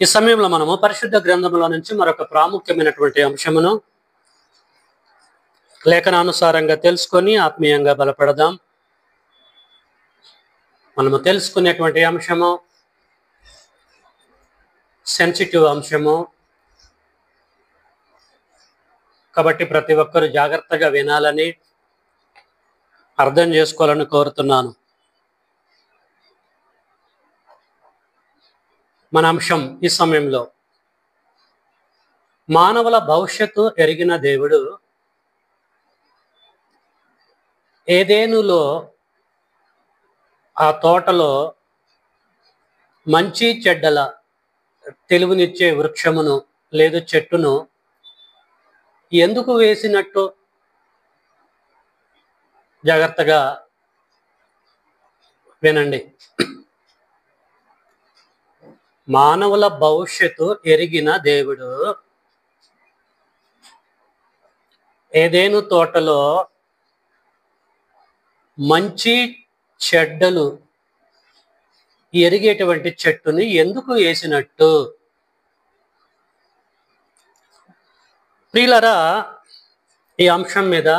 ఈ సమయంలో మనము పరిశుద్ధ గ్రంథంలో నుంచి మరొక ప్రాముఖ్యమైనటువంటి అంశమును లేఖనానుసారంగా తెలుసుకొని ఆత్మీయంగా బలపడదాం. మనము తెలుసుకునేటువంటి అంశము సెన్సిటివ్ అంశము కాబట్టి ప్రతి ఒక్కరూ జాగ్రత్తగా వినాలని అర్థం చేసుకోవాలని కోరుతున్నాను. మన అంశం ఈ సమయంలో మానవుల భవిష్యత్తు ఎరిగిన దేవుడు ఏదేనులో ఆ తోటలో మంచి చెడ్డల తెలివినిచ్చే వృక్షమును లేదు చెట్టును ఎందుకు వేసినట్టు జాగ్రత్తగా వినండి. మానవుల భవిష్యత్తు ఎరిగిన దేవుడు ఏదేను తోటలో మంచి చెడ్డలు ఎరిగేటువంటి చెట్టుని ఎందుకు వేసినట్టు? ప్రియులారా, ఈ అంశం మీద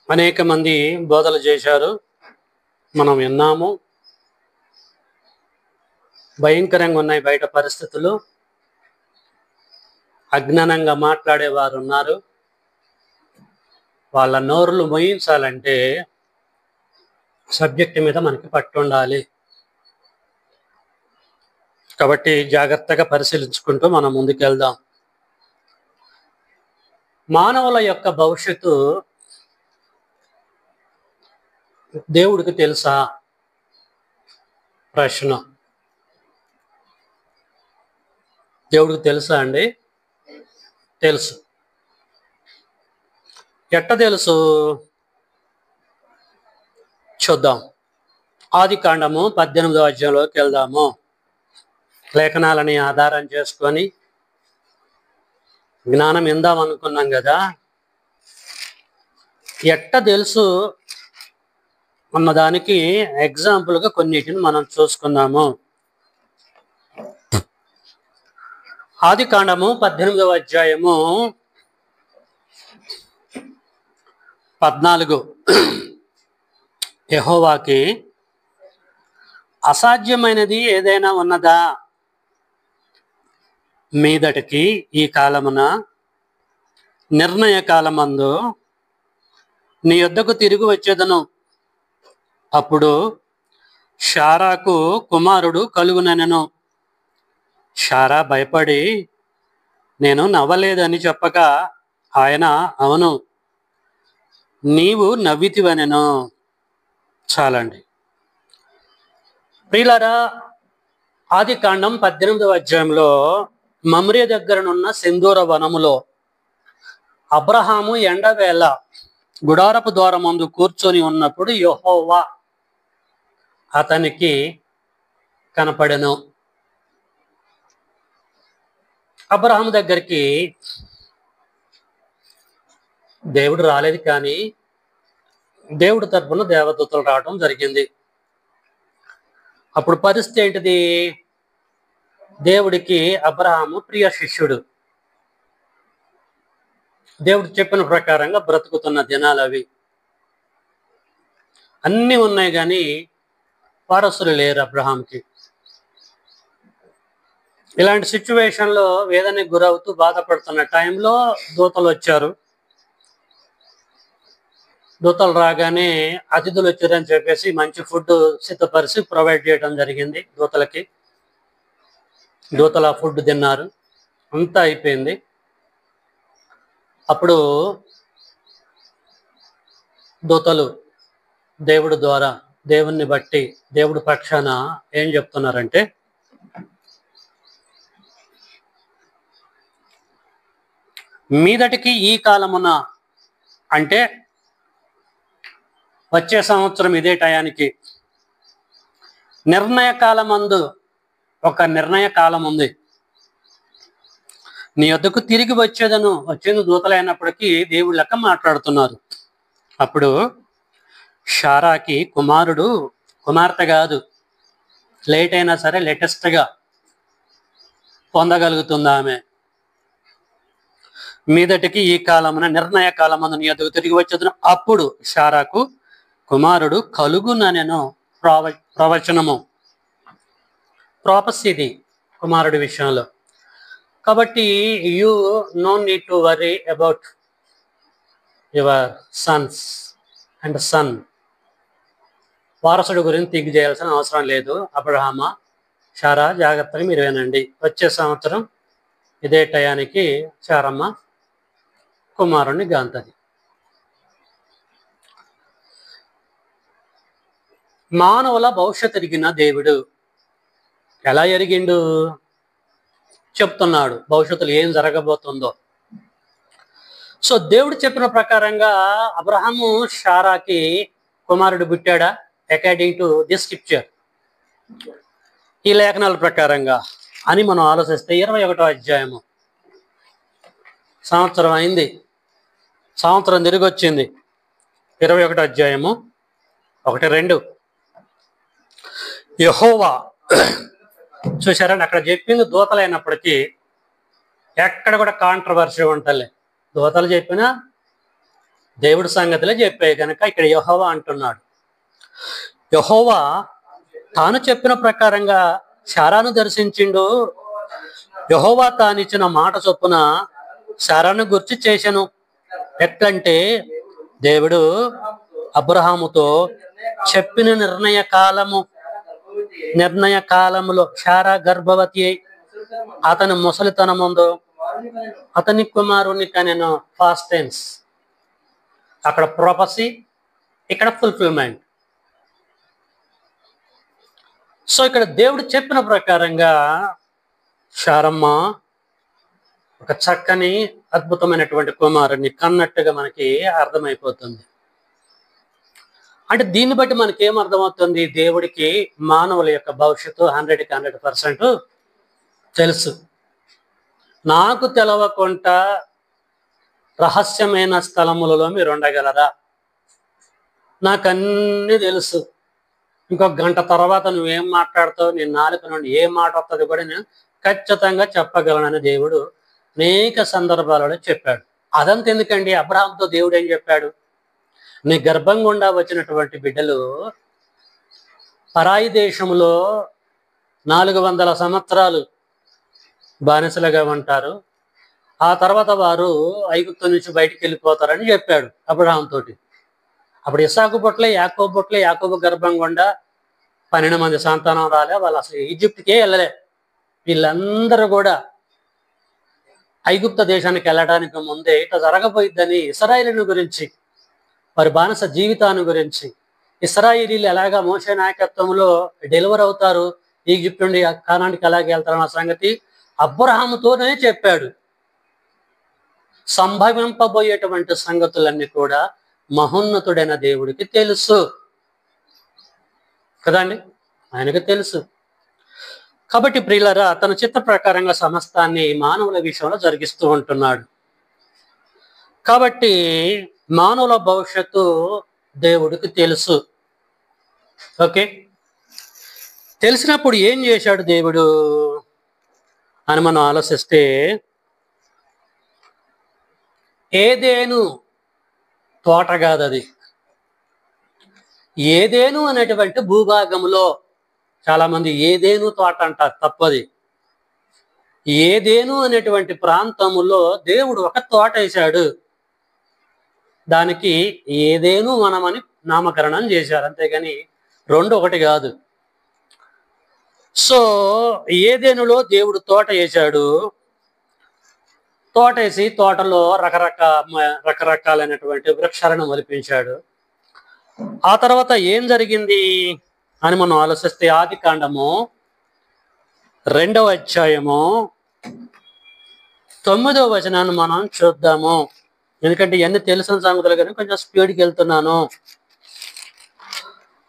అనేక మంది బోధలు చేశారు, మనం విన్నాము. భయంకరంగా ఉన్నాయి బయట పరిస్థితులు. అజ్ఞానంగా మాట్లాడేవారు ఉన్నారు. వాళ్ళ నోరులు మోయించాలంటే సబ్జెక్ట్ మీద మనకి పట్టుండాలి. కాబట్టి జాగ్రత్తగా పరిశీలించుకుంటూ మనం ముందుకెళ్దాం. మానవుల యొక్క భవిష్యత్తు దేవుడికి తెలుసా? ప్రశ్న. దేవుడికి తెలుసా అండి? తెలుసు. ఎట్ట తెలుసు? చూద్దాం. ఆదికాండము 18వ అధ్యాయంలోకి వెళ్దాము. లేఖనాలని ఆధారం చేసుకొని జ్ఞానం ఇందాం అనుకున్నాం కదా. ఎట్ట తెలుసు అన్నదానికి ఎగ్జాంపుల్గా కొన్నిటిని మనం చూసుకుందాము. ఆదికాండము 18వ అధ్యాయము 14. యెహోవాకి అసాధ్యమైనది ఏదైనా ఉన్నదా? మీదటికి ఈ కాలమున నిర్ణయ కాలమందు నీ యొద్దకు తిరిగి వచ్చేదను. అప్పుడు శారాకు కుమారుడు కలుగునెను. శారా భయపడి నేను నవ్వలేదని చెప్పక ఆయన అవును నీవు నవ్వితివనెను. చాలండి. ప్రియులారా, ఆదికాండం 18వ అధ్యాయంలో మమ్రే దగ్గరనున్న సింధూర వనములో అబ్రహాము ఎండవేళ గుడారపు ద్వారం ముందు కూర్చొని ఉన్నప్పుడు యెహోవా అతనికి కనపడెను. అబ్రహాము దగ్గరికి దేవుడు రాలేదు, కానీ దేవుడి తరపున దేవదూతలు రావడం జరిగింది. అప్పుడు పరిస్థితి ఏంటిది? దేవుడికి అబ్రహాము ప్రియ శిష్యుడు. దేవుడు చెప్పిన ప్రకారంగా బ్రతుకుతున్న దినాలు అవి. అన్నీ ఉన్నాయి, కానీ వారసులు లేరు అబ్రహాంకి. ఇలాంటి సిచ్యువేషన్లో వేదనకి గురవుతూ బాధపడుతున్న టైంలో దూతలు వచ్చారు. దూతలు రాగానే అతిథులు వచ్చారని చెప్పేసి మంచి ఫుడ్ సిద్ధపరిచి ప్రొవైడ్ చేయడం జరిగింది దూతలకి. దూతలు ఆ ఫుడ్ తిన్నారు, అంతా అయిపోయింది. అప్పుడు దూతలు దేవుడి ద్వారా, దేవుణ్ణి బట్టి, దేవుడి పక్షాన ఏం చెప్తున్నారంటే, మీదటికి ఈ కాలమున అంటే వచ్చే సంవత్సరం ఇదే టయానికి నిర్ణయ కాలమందు ఒక నిర్ణయ కాలం ఉంది. నీ వద్దకు తిరిగి వచ్చేదను. వచ్చేది దూతలైనప్పటికీ దేవుడి లెక్క మాట్లాడుతున్నారు. అప్పుడు శారాకి కుమార్తె కాదు, లేట్ అయినా సరే లేటెస్ట్గా పొందగలుగుతుంది ఆమె. మీదటికి ఈ కాలమున నిర్ణయ కాలమున నీ యొద్దకు తిరిగి వచ్చేదను, అప్పుడు శారాకు కుమారుడు కలుగుననెను. ప్రవచనము, ప్రాపసిటీ కుమారుడి విషయంలో. కాబట్టి you no need to worry about your sons and son. వారసుడు గురించి థింక్ చేయాల్సిన అవసరం లేదు. అబ్రహామా, శారా, జాగ్రత్తగా మీరు వినండి. వచ్చే సంవత్సరం ఇదే టయానికి శారమ్మ కుమారుణ్ణి గాంతది. మానవుల భవిష్యత్ ఎరిగిన దేవుడు ఎలా ఎరిగిండు చెప్తున్నాడు, భవిష్యత్తులో ఏం జరగబోతుందో. సో దేవుడు చెప్పిన ప్రకారంగా అబ్రహాము శారాకి కుమారుడు పుట్టాడా? అకార్డింగ్ టు ది స్క్రిప్చర్, ఈ లేఖనాల ప్రకారంగా అని మనం ఆలోచిస్తే 21వ అధ్యాయము, సంవత్సరం అయింది, సంవత్సరం తిరిగి వచ్చింది. 21వ అధ్యాయము 1-2. యెహోవా చూశారండి, అక్కడ చెప్పింది దూతలైనప్పటికీ ఎక్కడ కూడా కాంట్రవర్సీ ఉంటలే. దూతలు చెప్పినా దేవుడి సంగతిలో చెప్పాయి కనుక ఇక్కడ యెహోవా అంటున్నాడు. యెహోవా తాను చెప్పిన ప్రకారంగా శారాను దర్శించిండు. యెహోవా తానిచ్చిన మాట చొప్పున శారాను గుర్చి చేశాను. ఎట్లంటే దేవుడు అబ్రహాముతో చెప్పిన నిర్ణయ కాలములో శారా గర్భవతి అయి అతని ముసలితనముందు అతని కుమారుని కనెను. పాస్ట్ టెన్స్, అక్కడ ప్రొఫెసీ, ఇక్కడ ఫుల్ఫిల్మెంట్. సో ఇక్కడ దేవుడు చెప్పిన ప్రకారంగా శారమ్మ ఒక చక్కని అద్భుతమైనటువంటి కుమారుని కన్నట్టుగా మనకి అర్థమైపోతుంది. అంటే దీన్ని బట్టి మనకి ఏం అర్థమవుతుంది? దేవుడికి మానవుల యొక్క భవిష్యత్తు 100% తెలుసు. నాకు తెలవకుండా రహస్యమైన స్థలములలో మీరు ఉండగలరా? నాకన్నీ తెలుసు. ఇంకొక గంట తర్వాత నువ్వేం మాట్లాడతావు, నీ నాలుక నుండి ఏ మాట వస్తుంది కూడా నేను ఖచ్చితంగా చెప్పగలనని దేవుడు అనేక సందర్భాలలో చెప్పాడు. అదంతా ఎందుకండి? అబ్రహాంతో దేవుడు ఏం చెప్పాడు? నీ గర్భం గుండా వచ్చినటువంటి బిడ్డలు పరాయి దేశంలో 400 సంవత్సరాలు బానిసలుగా ఉంటారు, ఆ తర్వాత వారు ఐగుప్తు నుంచి బయటికి వెళ్ళిపోతారని చెప్పాడు అబ్రహాం తోటి. అప్పుడు ఇస్సాకు పుట్లే, యాకోబు పుట్లే, యాకోబు గర్భం గుండా 12 మంది సంతానం రాలే, వాళ్ళు అసలు ఈజిప్ట్కే వెళ్ళలే. వీళ్ళందరూ కూడా ఐగుప్త దేశానికి వెళ్ళడానికి ముందే ఇట్లా జరగబోయిద్దని ఇశ్రాయేలుని గురించి, వారి బానిస జీవితాన్ని గురించి, ఇశ్రాయేలీలు ఎలాగా మోషే నాయకత్వంలో డెలివర్ అవుతారు, ఈజిప్ట్ నుండి కానానికి ఎలాగే వెళ్తారన్న సంగతి అబ్రహాముతోనే చెప్పాడు. సంభవింపబోయేటువంటి సంగతులన్నీ కూడా మహోన్నతుడైన దేవుడికి తెలుసు కదండి, ఆయనకు తెలుసు. కాబట్టి ప్రియులారా, తన చిత్త ప్రకారంగా సమస్తాన్ని మానవుల విషయంలో జరిగిస్తూ ఉంటున్నాడు. కాబట్టి మానవుల భవిష్యత్తు దేవుడికి తెలుసు. ఓకే, తెలిసినప్పుడు ఏం చేశాడు దేవుడు అని మనం ఆలోచిస్తే, ఏదేను తోట కాదు అది. ఏదేను అనేటువంటి భూభాగంలో, చాలా మంది ఏదేను తోట అంటారు, తప్పది. ఏదేను అనేటువంటి ప్రాంతములో దేవుడు ఒక తోట వేశాడు, దానికి ఏదేను వనమని నామకరణం చేశారు, అంతేగాని రెండు ఒకటి కాదు. సో ఏదేనులో దేవుడు తోట వేశాడు. తోట వేసి తోటలో రకరకాలైనటువంటి వృక్షాలను మొలిపించాడు. ఆ తర్వాత ఏం జరిగింది అని మనం ఆలోచిస్తే, ఆదికాండము 2వ అధ్యాయము 9వ వచనాన్ని మనం చూద్దాము. ఎందుకంటే ఇవన్నీ తెలిసిన సంగతులు కానీ కొంచెం స్పీడ్కి వెళ్తున్నాను.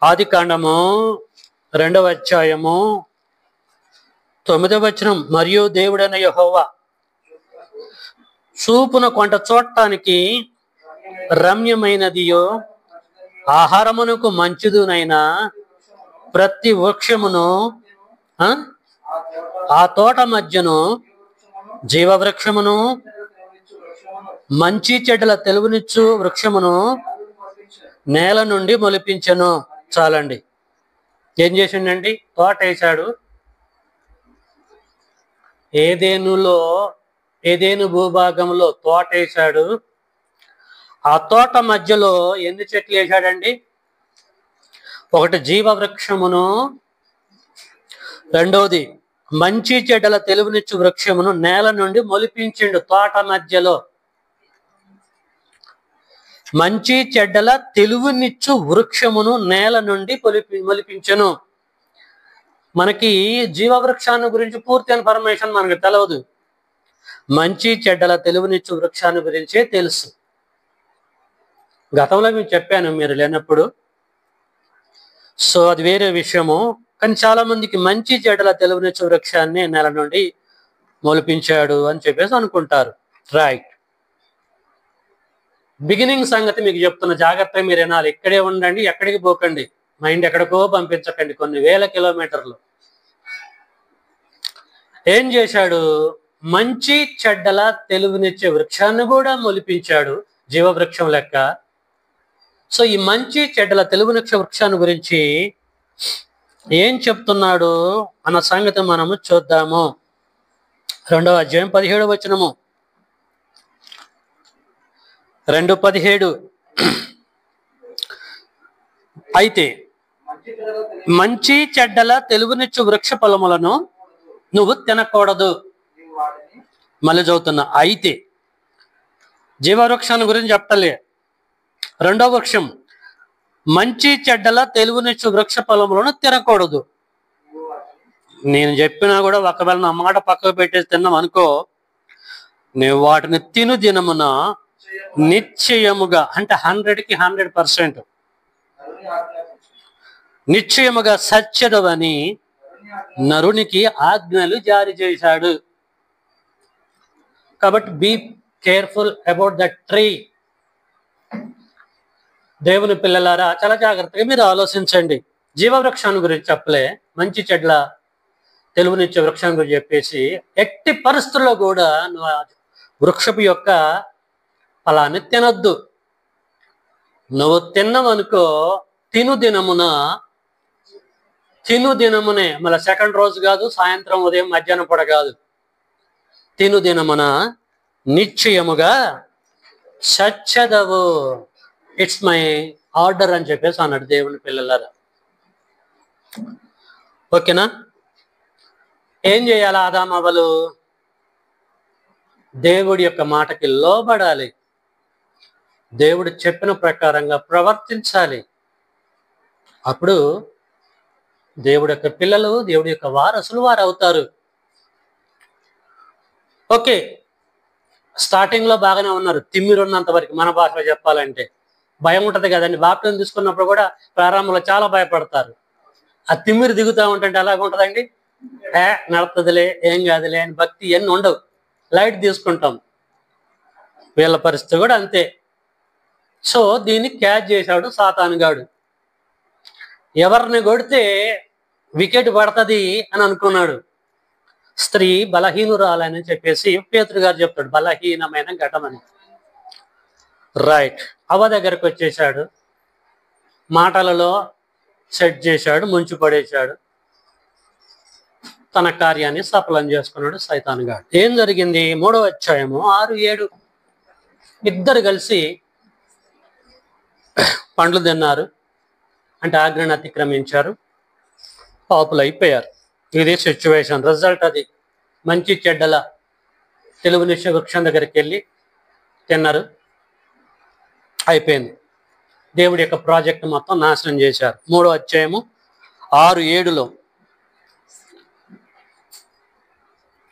ఆదికాండము 2వ అధ్యాయము 9వ వచనం, మరియు దేవుడైన యెహోవా చూపున కొంట చూడటానికి రమ్యమైనదియో ఆహారమునకు మంచిదునైనా ప్రతి వృక్షమును ఆ తోట మధ్యను జీవవృక్షమును మంచి చెడ్డల తెలుగునిచ్చు వృక్షమును నేల నుండి మొలిపించెను. చాలండి. ఏం చేసిండండి? తోట వేశాడు. ఏదేను భూభాగంలో తోట వేశాడు. ఆ తోట మధ్యలో ఎన్ని చెట్లు వేశాడండి? ఒకటి జీవవృక్షమును, రెండవది మంచి చెడ్డల తెలుగునిచ్చు వృక్షమును నేల నుండి మొలిపించిండు. తోట మధ్యలో మంచి చెడ్డల తెలుగునిచ్చు వృక్షమును నేల నుండి మొలిపించెను. మనకి జీవవృక్షాన్ని గురించి పూర్తి ఇన్ఫర్మేషన్ మనకు తెలియదు. మంచి చెడ్డల తెలుగునిచ్చు వృక్షాన్ని గురించే తెలుసు. గతంలో మీకు చెప్పాను మీరు లేనప్పుడు. సో అది వేరే విషయము. కానీ చాలా మందికి మంచి చెడ్డల తెలుగునిచ్చు వృక్షాన్ని నేల నుండి మొలిపించాడు అని చెప్పేసి అనుకుంటారు. రైట్. బిగినింగ్ సంగతి మీకు చెప్తున్న, జాగ్రత్తగా మీరు వినాలి. ఇక్కడే ఉండండి, ఎక్కడికి పోకండి, మైండ్ ఎక్కడికో పంపించకండి. కొన్ని వేల కిలోమీటర్లు. ఏం చేశాడు? మంచి చెడ్డల తెలుగునిచ్చే వృక్షాన్ని కూడా మొలిపించాడు, జీవవృక్షం లెక్క. సో ఈ మంచి చెడ్డల తెలుగునిచ్చే వృక్షాన్ని గురించి ఏం చెప్తున్నాడు అన్న సంగతి మనము చూద్దాము. 2వ అధ్యాయం 17వ వచనము. 2:17. అయితే మంచి చెడ్డల తెలుగునిచ్చు వృక్ష ఫలములను నువ్వు తినకూడదు. మళ్ళీ చదువుతున్నా. అయితే జీవవృక్షాన్ని గురించి చెప్పలే. 2వ వృక్షం మంచి చెడ్డల తెలుగునిచ్చు వృక్ష ఫలములను తినకూడదు. నేను చెప్పినా కూడా ఒకవేళ నా మాట పక్కకు పెట్టేసి తిన్నాం అనుకో, నువ్వు వాటిని తిను దినమున నిశ్చయముగా, అంటే 100కి 100% నిశ్చయముగా సత్యదవని నరునికి ఆజ్ఞలు జారీ చేశాడు. కాబట్టి be careful about the tree. దేవుని పిల్లలారా, చాలా జాగ్రత్తగా మీరు ఆలోచించండి. జీవవృక్షాన్ని గురించి చెప్పలే, మంచి చెడ్ల తెలుగునిచ్చే వృక్షాన్ని గురించి చెప్పేసి ఎట్టి పరిస్థితుల్లో కూడా నువ్వు వృక్షపు యొక్క ఫలాన్ని తినొద్దు. నువ్వు తిన్నావనుకో, తిను దినమునే, మళ్ళీ సెకండ్ రోజు కాదు, సాయంత్రం, ఉదయం, మధ్యాహ్నం పూట కాదు, తిను దినమున నిశ్చయముగా సత్యదవు. ఇట్స్ మై ఆర్డర్ అని చెప్పేసి అన్నాడు దేవుని పిల్లలారా. ఓకేనా? ఏం చేయాలి? ఆదామవ్వలు దేవుడి యొక్క మాటకి లోబడాలి, దేవుడు చెప్పిన ప్రకారంగా ప్రవర్తించాలి. అప్పుడు దేవుడి యొక్క పిల్లలు, దేవుడి యొక్క వారసులు వారు అవుతారు. ఓకే, స్టార్టింగ్ లో బాగానే ఉన్నారు, తిమ్మిరు ఉన్నంత వరకు. మన భాషలో చెప్పాలంటే భయం ఉంటుంది కదండి. బాప్టిజం తీసుకున్నప్పుడు కూడా ప్రారంభంలో చాలా భయపడతారు. ఆ తిమ్మిరి దిగుతూ ఉంటుంటే ఎలాగ ఉంటుందండి? నడుతుందిలే, ఏం కాదులే అని భక్తి ఎన్ని ఉండవు, లైట్ తీసుకుంటాం. వీళ్ళ పరిస్థితి కూడా అంతే. సో దీన్ని క్యాచ్ చేశాడు సాతానుగాడు. ఎవరిని కొడితే వికెట్ పడుతుంది అని అనుకున్నాడు. స్త్రీ బలహీనురాలని చెప్పేసి పేతురు గారు చెప్తాడు, బలహీనమైన ఘటమని. రైట్. అవ్వ దగ్గరకు వచ్చేసాడు, మాటలలో సెట్ చేశాడు, ముంచి పడేశాడు, తన కార్యాన్ని సఫలం చేసుకున్నాడు సైతానుగాడు. ఏం జరిగింది? 3వ అధ్యాయము 6-7. ఇద్దరు కలిసి పండ్లు తిన్నారు, అంటే ఆజ్ఞను అతిక్రమించారు, పాపులు అయిపోయారు. ఇది సిచ్యువేషన్, రిజల్ట్ అది. మంచి చెడ్డల తెలుగునిచ్చే వృక్షం దగ్గరికి వెళ్ళి తిన్నారు, అయిపోయింది. దేవుడి యొక్క ప్రాజెక్ట్ మొత్తం నాశనం చేశారు. 3వ అధ్యాయము 6-7లో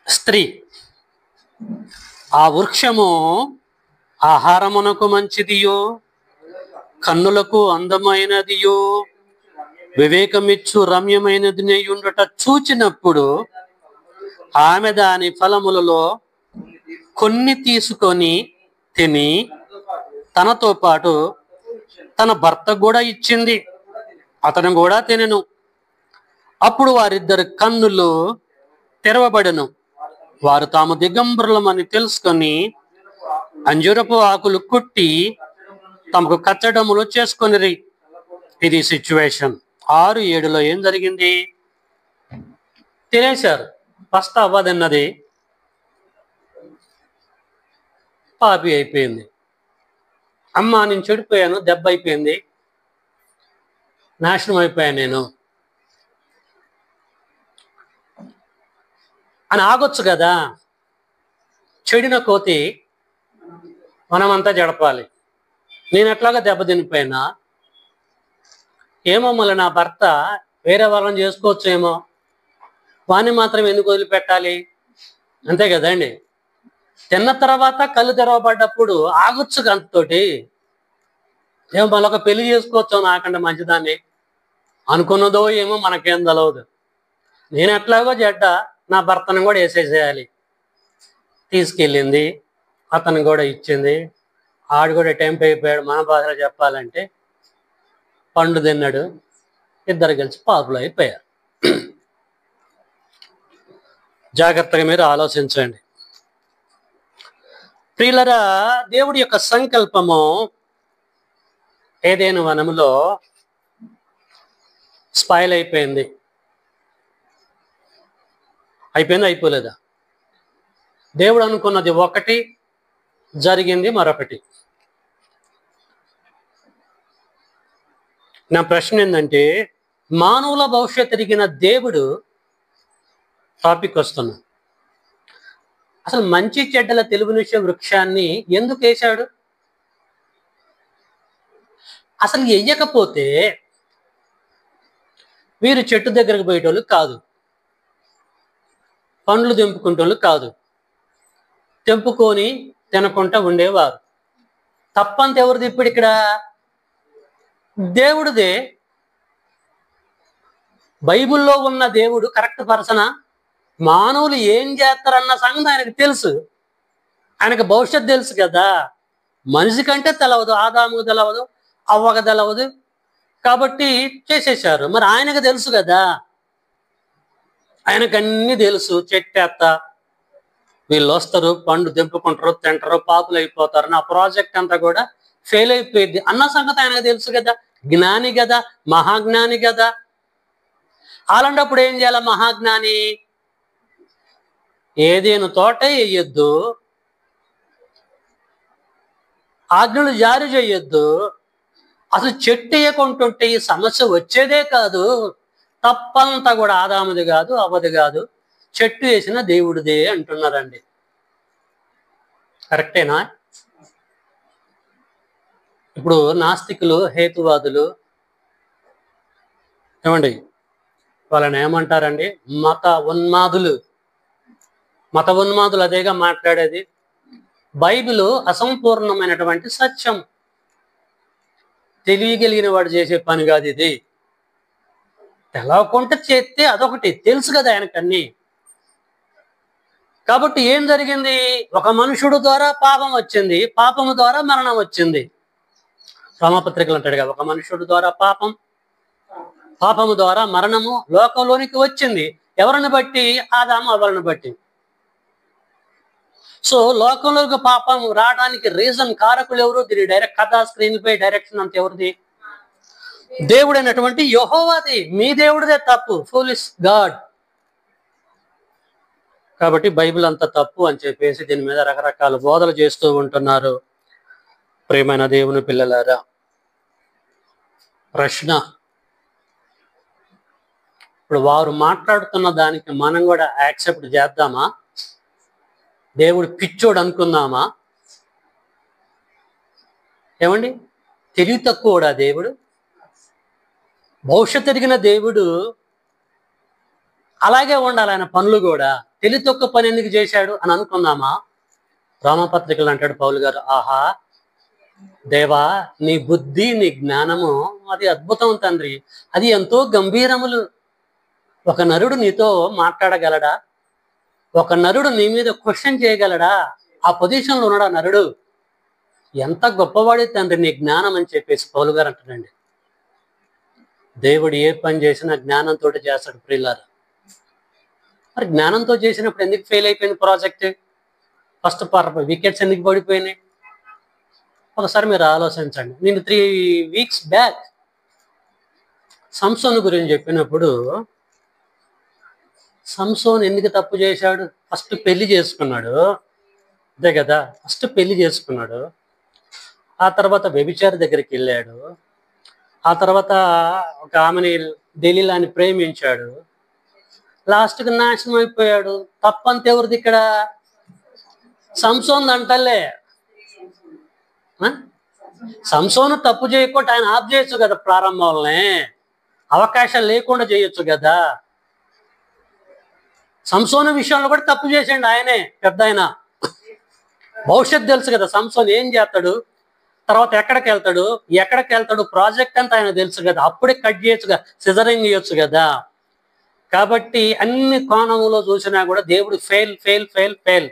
స్త్రీ, ఆ వృక్షము ఆహారమునకు మంచిదియో, కన్నులకు అందమైనదియో, వివేకమిచ్చు రమ్యమైనది నెయ్యుండుట చూచినప్పుడు ఆమె దాని ఫలములలో కొన్ని తీసుకొని తిని తనతో పాటు తన భర్త కూడా ఇచ్చింది, అతను కూడా తినెను. అప్పుడు వారిద్దరు కన్నులు తెరవబడెను. వారు తాము దిగంబరులమని తెలుసుకొని అంజూరపు ఆకులు కుట్టి తమకు కచ్చడములు చేసుకొనిరి. ఇది సిచ్యువేషన్. 6:7లో ఏం జరిగింది? తినేశారు. ఫస్ట్ అవ్వదన్నది పాపి అయిపోయింది. అమ్మ నేను చెడిపోయాను, దెబ్బ అయిపోయింది, నాశనం అయిపోయాను నేను అని ఆగొచ్చు కదా. చెడిన కోతి మనమంతా జడపాలి. నేను ఎట్లాగా దెబ్బ తినిపోయినా ఏమో, మళ్ళీ నా భర్త వేరే వాళ్ళని చేసుకోవచ్చేమో, వాణ్ణి మాత్రం ఎందుకు వదిలిపెట్టాలి? అంతే కదండి. తిన్న తర్వాత కళ్ళు తెరవబడ్డప్పుడు ఆగొచ్చు అంతతోటి. ఏమో మళ్ళొక పెళ్లి చేసుకోవచ్చు నాకంటే మంచిదాన్ని అనుకున్నదో ఏమో మనకేం తెలవదు. నేను ఎట్లాగో జడ్డ, నా భర్తను కూడా వేసేసేయాలి. తీసుకెళ్ళింది, అతను కూడా ఇచ్చింది. ఆడు కూడా టెంప్ అయిపోయాడు. మన భాషలో చెప్పాలంటే పండు తిన్నాడు. ఇద్దరు కలిసి పాపులు అయిపోయారు. జాగ్రత్తగా మీరు ఆలోచించండి ప్రియులరా. దేవుడి యొక్క సంకల్పము ఏదైనా వనములో స్పాయిల్ అయిపోయింది. అయిపోలేదా? దేవుడు అనుకున్నది ఒకటి, జరిగింది మరొకటి. నా ప్రశ్న ఏంటంటే, మానవుల భవిష్యత్తు ఎరిగిన దేవుడు టాపిక్ వస్తున్నా, అసలు మంచి చెడ్డల తెలుగునిచ్చే వృక్షాన్ని ఎందుకు వేశాడు? అసలు వెయ్యకపోతే వీరు చెట్టు దగ్గరకు పోయేటోళ్ళు కాదు, పండ్లు తెంపుకుంటోళ్ళు కాదు, తెంపుకొని తినకుండా ఉండేవారు. తప్పంత ఎవరిది ఇప్పుడు ఇక్కడ? దేవుడిదే. బైబిల్లో ఉన్న దేవుడు కరెక్ట్ పర్సనా? మానవులు ఏం చేస్తారన్న సంగతి ఆయనకు తెలుసు. ఆయనకు భవిష్యత్తు తెలుసు కదా. మనిషి కంటే తెలవదు, ఆదాముకు తెలవదు, అవ్వకు తెలవదు, కాబట్టి చేసేసారు. మరి ఆయనకు తెలుసు కదా, ఆయనకన్నీ తెలుసు. చెట్టేత్త వీళ్ళు వస్తారు, పండు తెంపుకుంటారు, తింటారు, పాపులు అయిపోతారు, నా ప్రాజెక్ట్ అంతా కూడా ఫెయిల్ అయిపోయింది అన్న సంగతి ఆయనకు తెలుసు కదా. జ్ఞాని కదా, మహాజ్ఞాని కదా. అలాంటప్పుడు ఏం చేయాలి మహాజ్ఞాని? ఏదేను తోట వేయొద్దు, ఆజ్ఞలు జారీ చేయొద్దు. అసలు చెట్టు వేయకుంటుంటే ఈ సమస్య వచ్చేదే కాదు. తప్పంతా కూడా ఆదాముది కాదు, అవ్వది కాదు, చెట్టు వేసిన దేవుడిదే అంటున్నారండి. కరెక్టేనా? ఇప్పుడు నాస్తికులు, హేతువాదులు ఏమండి, వాళ్ళని ఏమంటారండి? మత ఉన్మాదులు అదేగా మాట్లాడేది. బైబిల్ అసంపూర్ణమైనటువంటి సత్యం. తెలియగలిగిన వాడు చేసే పని కాదు ఇది. తెలవకుండా చేస్తే అదొకటి, తెలుసు కదా ఆయనకన్నీ. కాబట్టి ఏం జరిగింది? ఒక మనుషుడు ద్వారా పాపం వచ్చింది, పాపము ద్వారా మరణం వచ్చింది. రోమపత్రికలు అంటాడు కదా, ఒక మనుషుడు ద్వారా పాపం, పాపము ద్వారా మరణము లోకంలోనికి వచ్చింది. ఎవరిని బట్టి? ఆదాము అవ్వలను బట్టి. సో లోకంలోకి పాపం రావడానికి రీజన్, కారకులు ఎవరు? దీని డైరెక్ట్ కథ, స్క్రీన్ పై డైరెక్షన్ అంత ఎవరిది? దేవుడైనటువంటి యెహోవాది. మీ దేవుడిదే తప్పు, ఫూలిష్ గాడ్. కాబట్టి బైబిల్ అంతా తప్పు అని చెప్పేసి దీని మీద రకరకాల బోధలు చేస్తూ ఉంటున్నారు. ప్రియమైన దేవుని పిల్లలారా, ప్రశ్న, ఇప్పుడు వారు మాట్లాడుతున్న దానికి మనం కూడా యాక్సెప్ట్ చేద్దామా? దేవుడు పిచ్చోడు అనుకుందామా? ఏమండి, తెలివి తక్కువడా దేవుడు? భవిష్యత్తు ఎరిగిన దేవుడు అలాగే ఉండాలి. ఆయన పనులు కూడా తెలివి తక్కువ పని ఎందుకు చేశాడు అని అనుకుందామా? రోమపత్రికలు అంటాడు పౌలు గారు, ఆహా దేవా, నీ బుద్ధి, నీ జ్ఞానము అది అద్భుతం తండ్రి, అది ఎంతో గంభీరములు. ఒక నరుడు నీతో మాట్లాడగలడా? ఒక నరుడు నీ మీద క్వశ్చన్ చేయగలడా? ఆ పొజిషన్లో ఉన్నాడు ఆ నరుడు. ఎంత గొప్పవాడి తండ్రి నీ జ్ఞానం అని చెప్పేసి పౌలు గారు అంటాడండి. దేవుడు ఏ పని చేసినా జ్ఞానంతో చేస్తాడు ప్రియులారా. మరి జ్ఞానంతో చేసినప్పుడు ఎందుకు ఫెయిల్ అయిపోయింది ప్రాజెక్ట్? ఫస్ట్ వికెట్స్ ఎందుకు పడిపోయినాయి? ఒకసారి మీరు ఆలోచించండి. నేను 3 వీక్స్ బ్యాక్ సంసోను గురించి చెప్పినప్పుడు, సంసోను ఎందుకు తప్పు చేశాడు? ఫస్ట్ పెళ్లి చేసుకున్నాడు, అంతే కదా? ఫస్ట్ పెళ్లి చేసుకున్నాడు, ఆ తర్వాత వ్యభిచారి దగ్గరికి వెళ్ళాడు, ఆ తర్వాత ఒక ఆమెని దెలీలాని ప్రేమించాడు, లాస్ట్కి నాశనం అయిపోయాడు. తప్పంత ఎవరిది ఇక్కడ? సంసోన్ అంటలే. సంసోను తప్పు చేయకుండా ఆయన ఆఫ్ చేయొచ్చు కదా, ప్రారంభంలోనే అవకాశాలు లేకుండా చేయొచ్చు కదా. సంసోను విషయంలో కూడా తప్పు చేసిండు ఆయనే, పెద్ద ఆయన. భవిష్యత్తు తెలుసు కదా సంసోన్ ఏం చేస్తాడు, తర్వాత ఎక్కడికి వెళ్తాడు, ప్రాజెక్ట్ అంతా ఆయన తెలుసు కదా. అప్పుడే కట్ చేయొచ్చు కదా, సిజరింగ్ చేయొచ్చు కదా. కాబట్టి అన్ని కోణంలో చూసినా కూడా దేవుడు ఫెయిల్ ఫెయిల్ ఫెయిల్ ఫెయిల్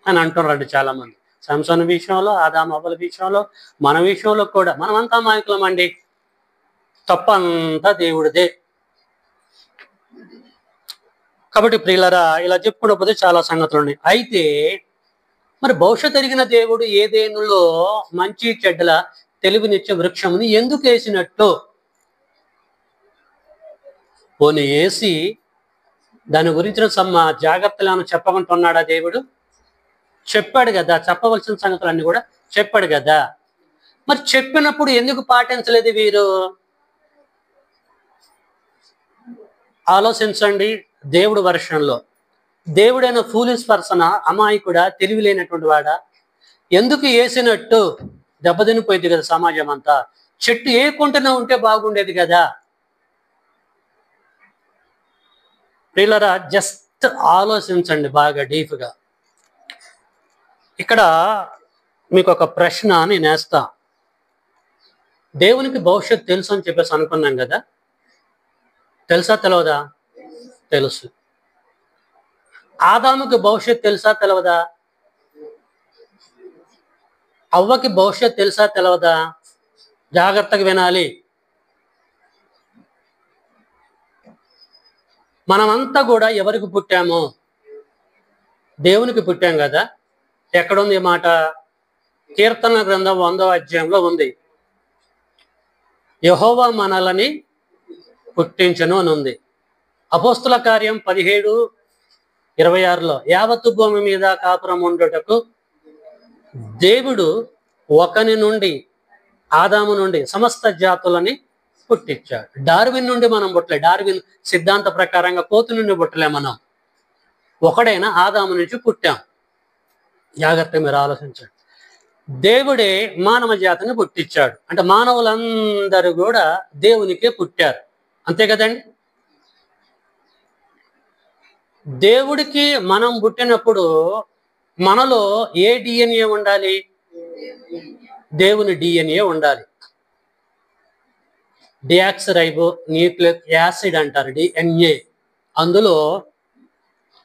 అని అంటున్నారండి చాలా మంది. సంసోను విషయంలో, ఆదాము అవ్వల విషయంలో, మన విషయంలో కూడా మనమంతా మాయకులం అండి. తప్పంతా దేవుడిదే. కాబట్టి ప్రియులరా, ఇలా చెప్పుకున్నప్పుడు చాలా సంగతులు ఉన్నాయి. అయితే మరి భవిష్యత్తు ఎరిగిన దేవుడు ఏదేనులో మంచి చెడ్డల తెలివినిచ్చే వృక్షముని ఎందుకు వేసినట్టు? పోనీ వేసి దాని గురించిన జాగ్రత్తలను చెప్పకుంటున్నాడా దేవుడు? చెప్పాడు కదా, చెప్పవలసిన సంగతులన్నీ కూడా చెప్పాడు కదా. మరి చెప్పినప్పుడు ఎందుకు పాటించలేదు వీరు? ఆలోచించండి. దేవుడు వర్షంలో దేవుడైన ఫూలిష్ పర్సన్, అమాయకుడా, తెలివి లేనటువంటి వాడా? ఎందుకు వేసినట్టు? దెబ్బతినిపోయింది కదా సమాజం అంతా. చెట్టు ఏకుంటూనే ఉంటే బాగుండేది కదా. ప్రియులరా, జస్ట్ ఆలోచించండి బాగా డీప్గా. ఇక్కడ మీకు ఒక ప్రశ్న నేను వేస్తా. దేవునికి భవిష్యత్తు తెలుసు అని చెప్పేసి అనుకున్నాం కదా. తెలుసా తెలవదా? తెలుసు. ఆదాముకి భవిష్యత్తు తెలుసా తెలవదా? అవ్వకి భవిష్యత్తు తెలుసా తెలవదా? జాగ్రత్తగా వినాలి. మనమంతా కూడా ఎవరికి పుట్టాము? దేవునికి పుట్టాం కదా. ఎక్కడుంది ఈ మాట? కీర్తన గ్రంథం 100వ అధ్యాయంలో ఉంది. యెహోవా మనలని పుట్టించును అని ఉంది. అపోస్తుల కార్యం 17:26లో యావత్తు భూమి మీద కాపురం ఉండుటకు దేవుడు ఒకని నుండి, ఆదాము నుండి సమస్త జాతులని పుట్టించాడు. డార్విన్ నుండి మనం పుట్టలే. డార్విన్ సిద్ధాంత ప్రకారంగా కోతి నుండి పుట్టలే మనం. ఒకడైనా ఆదాము నుంచి పుట్టాం. జాగ్రత్తగా మీరు ఆలోచించండి. దేవుడే మానవ జాతిని పుట్టించాడు. అంటే మానవులందరూ కూడా దేవునికే పుట్టారు, అంతే కదండి. దేవుడికి మనం పుట్టినప్పుడు మనలో ఏ డిఎన్ఏ ఉండాలి? దేవుని డిఎన్ఏ ఉండాలి. డియాక్సిరైబో న్యూక్లిక్ యాసిడ్ అంటారు, డిఎన్ఏ. అందులో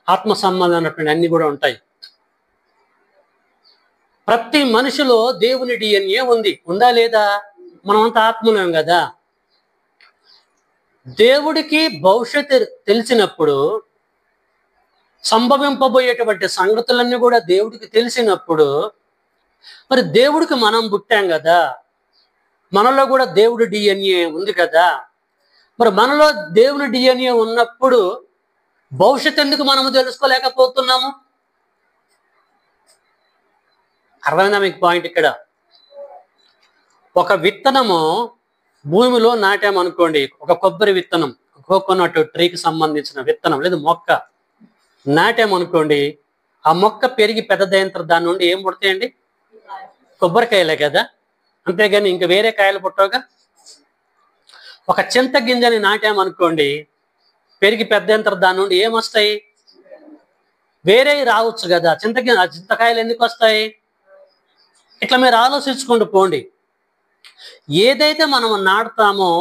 ఆత్మ సంబంధమైనటువంటి అన్ని కూడా ఉంటాయి. ప్రతి మనిషిలో దేవుని డిఎన్ఏ ఉంది. ఉందా లేదా? మనమంతా ఆత్మలం కదా. దేవుడికి భవిష్యత్తు తెలిసినప్పుడు, సంభవింపబోయేటువంటి సంగతులన్నీ కూడా దేవుడికి తెలిసినప్పుడు, మరి దేవుడికి మనం పుట్టాం కదా, మనలో కూడా దేవుడి డిఎన్ఏ ఉంది కదా. మరి మనలో దేవుని డిఎన్ఏ ఉన్నప్పుడు భవిష్యత్తు ఎందుకు మనము తెలుసుకోలేకపోతున్నాము? అర్థమైందా మీకు పాయింట్? ఇక్కడ ఒక విత్తనము భూమిలో నాటామనుకోండి, ఒక కొబ్బరి విత్తనం, కోకోనట్ ట్రీకి సంబంధించిన విత్తనం లేదు మొక్క నాటామనుకోండి. ఆ మొక్క పెరిగి పెద్దదైన తర్వాత దాని నుండి ఏం పుడతాయండి? కొబ్బరికాయలే కదా, అంతేగాని ఇంకా వేరే కాయలు పుట్టవుగా. ఒక చింత గింజని నాటామనుకోండి, పెరిగి పెద్దయిన తర్వాత దాని నుండి ఏమొస్తాయి? వేరే రావచ్చు కదా. చింతకాయలు ఎందుకు వస్తాయి? ఇట్లా మీరు ఆలోచించుకుంటూ పోండి. ఏదైతే మనం నాటుతామో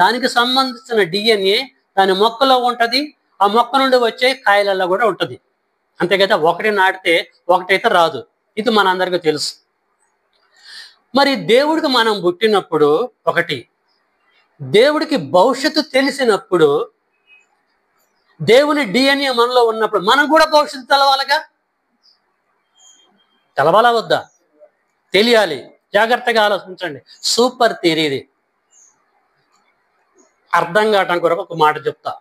దానికి సంబంధించిన డిఎన్ఏ దాని మొక్కలో ఉంటది, ఆ మొక్క నుండి వచ్చే కాయలలో కూడా ఉంటది, అంతే కదా. ఒకటి నాటితే ఒకటైతే రాదు, ఇది మనందరికీ తెలుసు. మరి దేవుడికి మనం పుట్టినప్పుడు ఒకటి, దేవుడికి భవిష్యత్తు తెలిసినప్పుడు, దేవుని డిఎన్ఏ మనలో ఉన్నప్పుడు మనం కూడా భవిష్యత్తు తెలవాలా వద్దా? తెలియాలి. జాగ్రత్తగా ఆలోచించండి. సూపర్ థియరీ ఇది. అర్థం కావటం కొరకు ఒక మాట చెప్తా.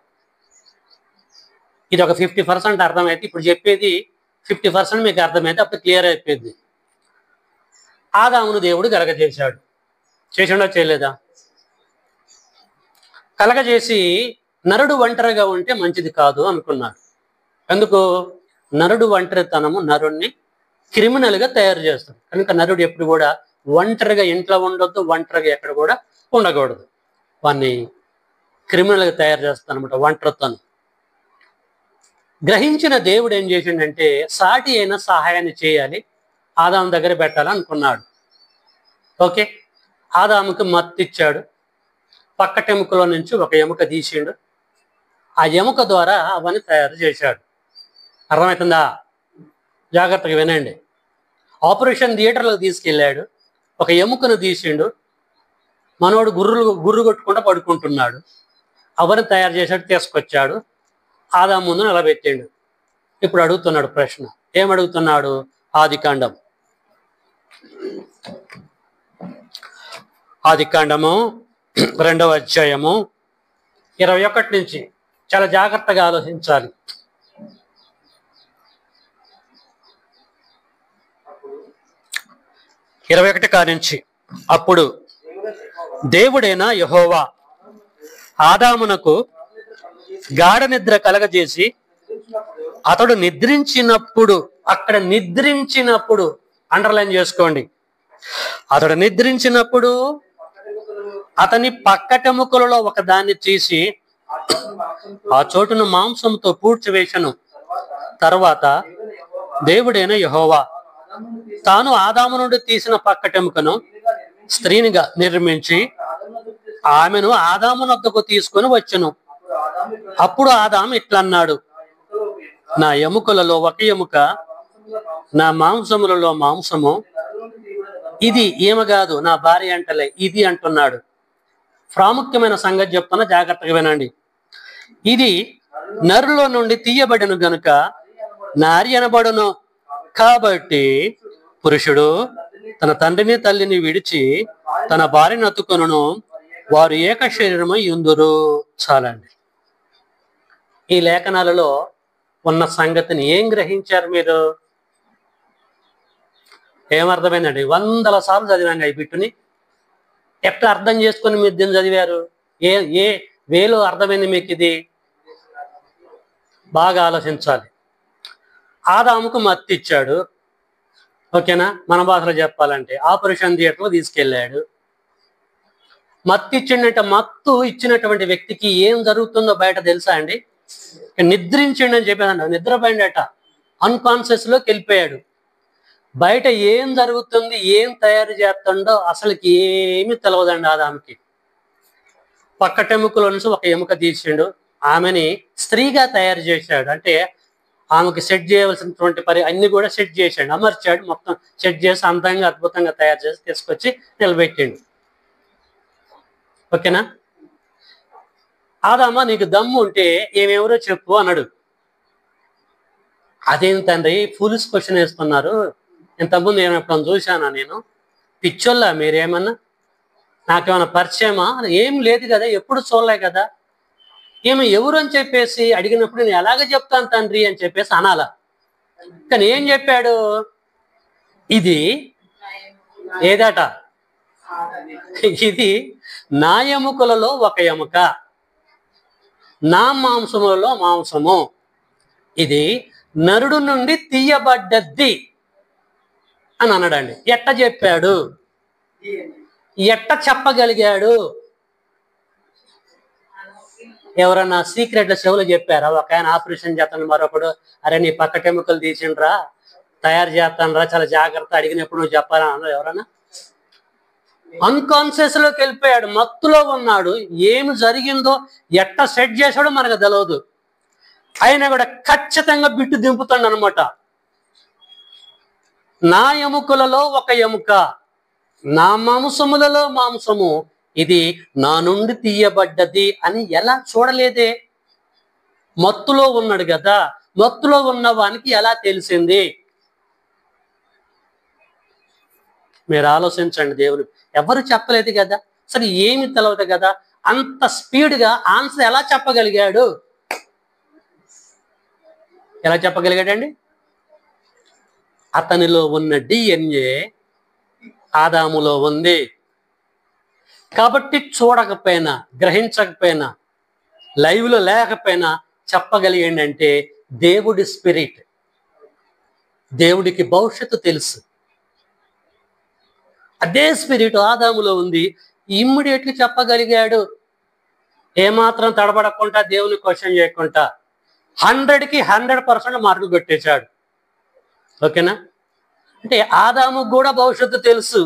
ఇది ఒక 50% అర్థమైతే, ఇప్పుడు చెప్పేది 50% మీకు అర్థమైతే అప్పుడు క్లియర్ అయిపోయింది. ఆదామును దేవుడు కలగజేశాడు. చేసిండో చేయలేదా? కలగజేసి నరుడు ఒంటరిగా ఉంటే మంచిది కాదు అనుకున్నాడు. ఎందుకు? నరుడు ఒంటరితనము నరుణ్ణి క్రిమినల్గా తయారు చేస్తుంది. కనుక నరుడు ఎప్పుడు కూడా ఒంటరిగా ఇంట్లో ఉండొద్దు, ఒంటరిగా ఎక్కడ కూడా ఉండకూడదు. వాన్ని క్రిమినల్గా తయారు చేస్తాను అనమాట ఒంటరితనం. గ్రహించిన దేవుడు ఏం చేసిండంటే సాటి అయిన సహాయాన్ని చేయాలి, ఆదాము దగ్గర పెట్టాలనుకున్నాడు. ఓకే, ఆదాముకి మత్తిచ్చాడు. పక్కటెముకలో నుంచి ఒక ఎముక తీసిండు. ఆ ఎముక ద్వారా అవన్నీ తయారు చేశాడు. అర్థమవుతుందా? జాగ్రత్తగా వినండి. ఆపరేషన్ థియేటర్లోకి తీసుకెళ్ళాడు. ఒక ఎముకను తీసిండు. మనోడు గుర్రు కొట్టుకుంటూ పడుకుంటున్నాడు. అవన్నీ తయారు చేశాడు, తీసుకొచ్చాడు, ఆదాము ముందు నిలబెట్టాడు. ఇప్పుడు అడుగుతున్నాడు ప్రశ్న. ఏమడుగుతున్నాడు? ఆదికాండం 2వ అధ్యాయము 21 నుంచి చాలా జాగ్రత్తగా ఆలోచించాలి. 21 కానించి. అప్పుడు దేవుడైన యెహోవా ఆదామునకు గాఢ నిద్ర కలగజేసి అతడు నిద్రించినప్పుడు, అక్కడ నిద్రించినప్పుడు అండర్లైన్ చేసుకోండి, అతడు నిద్రించినప్పుడు అతని పక్కటెముకలలో ఒక దాన్ని తీసి ఆ చోటును మాంసంతో పూడ్చివేశను. తర్వాత దేవుడైన యెహోవా తాను ఆదాము నుండి తీసిన పక్కటెముకను స్త్రీనిగా నిర్మించి ఆమెను ఆదాము వద్దకు తీసుకొని వచ్చెను. అప్పుడు ఆదాము ఇట్లన్నాడు, నా ఎముకలలో ఒక ఎముక, నా మాంసములలో మాంసము. ఇది ఈమె కాదు, నా భార్య అంటలే, ఇది అంటున్నాడు. ప్రాముఖ్యమైన సంగతి చెప్తున్నా, జాగ్రత్తగా వినండి. ఇది నరులో నుండి తీయబడిన గనుక నారి అనబడును. కాబట్టి పురుషుడు తన తండ్రిని తల్లిని విడిచి తన భార్యను అతుకొనును, వారు ఏక శరీరమై యుందురు. చాలండి. ఈ లేఖనాలలో ఉన్న సంగతిని ఏం గ్రహించారు మీరు? ఏమర్థమైందండి? 100 సార్లు చదివాండి ఈ బిట్టుని. ఎట్లా అర్థం చేసుకొని మీరు దీన్ని చదివారు? ఏ వేలో అర్థమైంది మీకు ఇది? బాగా ఆలోచించాలి. ఆదాముకు మత్తు ఇచ్చాడు. ఓకేనా? మన భాషలో చెప్పాలంటే ఆపరేషన్ థియేటర్లో తీసుకెళ్ళాడు. మత్తు ఇచ్చిండంటే, మత్తు ఇచ్చినటువంటి వ్యక్తికి ఏం జరుగుతుందో బయట తెలుసా అండి? నిద్రించిండని చెప్పేదంట, నిద్రపోయిండట, అన్కాన్షియస్ లోకి వెళ్ళిపోయాడు. బయట ఏం జరుగుతుంది, ఏం తయారు చేస్తుండో అసలుకి ఏమీ తెలియదండి ఆదాముకి. పక్కటెముకలో నుంచి ఒక ఎముక తీసిండు, ఆమెని స్త్రీగా తయారు చేశాడు. అంటే ఆమెకు సెట్ చేయవలసినటువంటి అన్ని కూడా సెట్ చేశాడు, అమర్చాడు, మొత్తం సెట్ చేసి అందంగా అద్భుతంగా తయారు చేసి తీసుకొచ్చి నిలబెట్టిండు. ఓకేనా? ఆదామా, నీకు దమ్ము ఉంటే ఏమెవరో చెప్పు అన్నాడు. అదేం తండ్రి ఫూలిష్ క్వశ్చన్ వేస్తున్నారు, ఇంతకుముందు ఏమైనా చూశానా నేను? పిచ్చోళ్ళా మీరేమన్నా? నాకేమైనా పరిచయమా? ఏం లేదు కదా, ఎప్పుడు చూడలే కదా. ఏమో ఎవరు అని చెప్పేసి అడిగినప్పుడు నేను ఎలాగ చెప్తాను తండ్రి అని చెప్పేసి అనాల. కానీ ఏం చెప్పాడు? ఇది ఏదట? ఇది నా ఎముకలలో ఒక ఎముక, నా మాంసములలో మాంసము, ఇది నరుడు నుండి తీయబడ్డది అని అన్నాడండి. ఎట్ట చెప్పాడు? ఎట్ట చెప్పగలిగాడు? ఎవరన్నా సీక్రెట్ చెవులు చెప్పారా? ఒక ఆయన ఆపరేషన్ చేస్తాను, మరొకడు అరే నీ పక్కటెముకలు తీసిండ్రా, తయారు చేస్తానరా, చాలా జాగ్రత్త, అడిగినప్పుడు నువ్వు చెప్పాలని అన్నారు ఎవరన్నా? అన్కాన్షియస్ లోకి వెళ్ళిపోయాడు, మత్తులో ఉన్నాడు. ఏమి జరిగిందో ఎట్ట సెట్ చేశాడో మనకు తెలియదు. అయినా కూడా ఖచ్చితంగా బిట్టు దింపుతాడు అనమాట. నా ఎముకలలో ఒక ఎముక, నా మాంసములలో మాంసము, ఇది నా నుండి తీయబడ్డది అని ఎలా చూడలేదే? మత్తులో ఉన్నాడు కదా, మత్తులో ఉన్న వానికి ఎలా తెలిసింది? మీరు ఆలోచించండి. దేవుడు ఎవరు చెప్పలేదు కదా, అసలు ఏమి తెలవదు కదా, అంత స్పీడ్గా ఆన్సర్ ఎలా చెప్పగలిగాడు? ఎలా చెప్పగలిగాడండి? అతనిలో ఉన్న DNA ఆదాములో ఉంది కాబట్టి చూడకపోయినా, గ్రహించకపోయినా, లైవ్లో లేకపోయినా చెప్పగలిగండి. అంటే దేవుడి స్పిరిట్, దేవుడికి భవిష్యత్తు తెలుసు. అదే స్పిరిట్ ఆదాములో ఉంది, ఇమ్మీడియట్లీ చెప్పగలిగాడు. ఏమాత్రం తడబడకుండా, దేవుని క్వశ్చన్ చేయకుండా 100కి 100% మార్కులు కొట్టేశాడు. ఓకేనా? అంటే ఆదాముకు కూడా భవిష్యత్తు తెలుసు,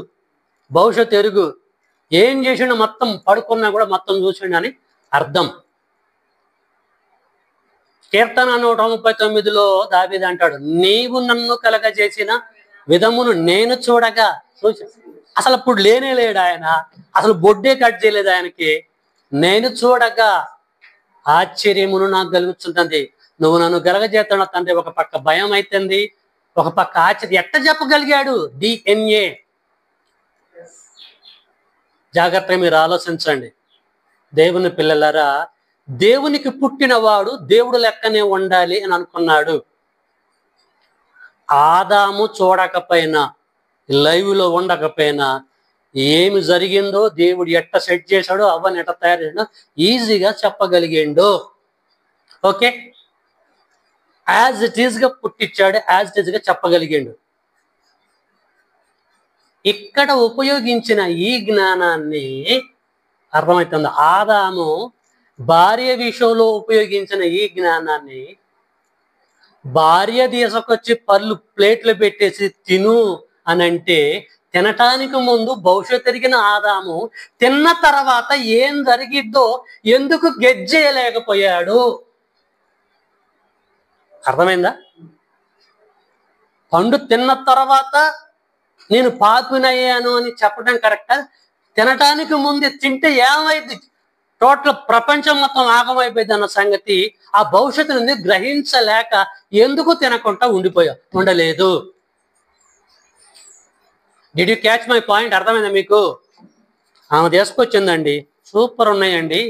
భవిష్యత్తు ఎరుగు. ఏం చేసిండు? మొత్తం పడుకున్నా కూడా మొత్తం చూసిండు అని అర్థం. కీర్తన 139లో దావీదు అంటాడు, నీవు నన్ను కలగజేసిన విధమును నేను చూడగా. అసలు అప్పుడు లేనే లేడు ఆయన, అసలు బొడ్డే కట్ చేయలేదు ఆయనకి. నేను చూడగా ఆశ్చర్యమును నాకు కలుగుతుంటుంది. నువ్వు నన్ను కలగజేస్తున్న తండ్రి. ఒక పక్క భయం అవుతుంది, ఒక పక్క ఆశ్చర్యం. ఎట్ట చెప్పగలిగాడు? DNA. జాగ్రత్తగా మీరు ఆలోచించండి. దేవుని పిల్లలారా, దేవునికి పుట్టినవాడు దేవుడు లెక్కనే ఉండాలి అని అనుకున్నాడు. ఆదాము చూడకపోయినా, లైవ్లో ఉండకపోయినా, ఏమి జరిగిందో, దేవుడు ఎట్ట సెట్ చేశాడో, అవ్వని ఎట్ట తయారు చేశాడో ఈజీగా చెప్పగలిగిండు. ఓకే, యాజ్ ఇట్ ఈస్గా పుట్టించాడు, యాజ్ ఇట్ ఈస్గా చెప్పగలిగిండు. ఇక్కడ ఉపయోగించిన ఈ జ్ఞానాన్ని అర్థమవుతుంది. ఆదాము భార్య విషయంలో ఉపయోగించిన ఈ జ్ఞానాన్ని భార్య తీసుకొచ్చి పళ్ళు ప్లేట్లు పెట్టేసి తిను అని అంటే, తినటానికి ముందు భవిష్యత్తు ఎరిగిన ఆదాము తిన్న తర్వాత ఏం జరిగిద్దో ఎందుకు గెజ్జేయలేకపోయాడు? అర్థమైందా? పండు తిన్న తర్వాత నేను పాపినయ్యాను అని చెప్పడం కరెక్టా? తినటానికి ముందు తింటే ఏమైంది? టోటల్ ప్రపంచం మొత్తం ఆగమైపోయింది అన్న సంగతి ఆ భవిష్యత్తుని గ్రహించలేక ఎందుకు తినకుండా ఉండలేదు. Did you catch my point? అర్థమైందా మీకు? ఆమె తీసుకొచ్చిందండి, సూపర్ ఉన్నాయండి,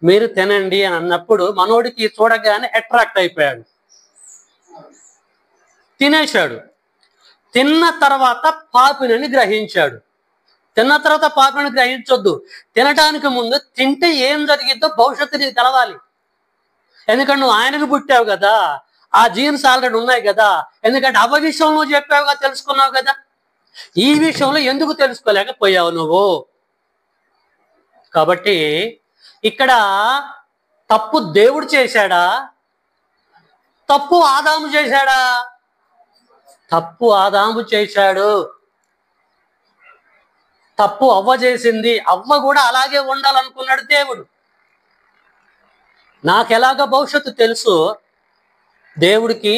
మీరు తినండి అని అన్నప్పుడు మనోడికి చూడగానే అట్రాక్ట్ అయిపోయాడు, తినేశాడు. తిన్న తర్వాత పాపినని గ్రహించాడు. తిన్న తర్వాత పాపిని గ్రహించొద్దు. తినటానికి ముందు తింటే ఏం జరిగిద్దో భవిష్యత్తు నీకు తెలవాలి. ఎందుకంటే నువ్వు ఆయనకు పుట్టావు కదా, ఆ జీన్స్ ఆల్రెడీ ఉన్నాయి కదా. ఎందుకంటే అవ విషయంలో చెప్పావుగా, తెలుసుకున్నావు కదా. ఈ విషయంలో ఎందుకు తెలుసుకోలేకపోయావు నువ్వు? కాబట్టి ఇక్కడ తప్పు దేవుడు చేశాడా, తప్పు ఆదాము చేశాడా? తప్పు ఆదాము చేశాడు, తప్పు అవ్వ చేసింది. అవ్వ కూడా అలాగే ఉండాలనుకున్నాడు దేవుడు. నాకెలాగ భవిష్యత్తు తెలుసు? దేవుడికి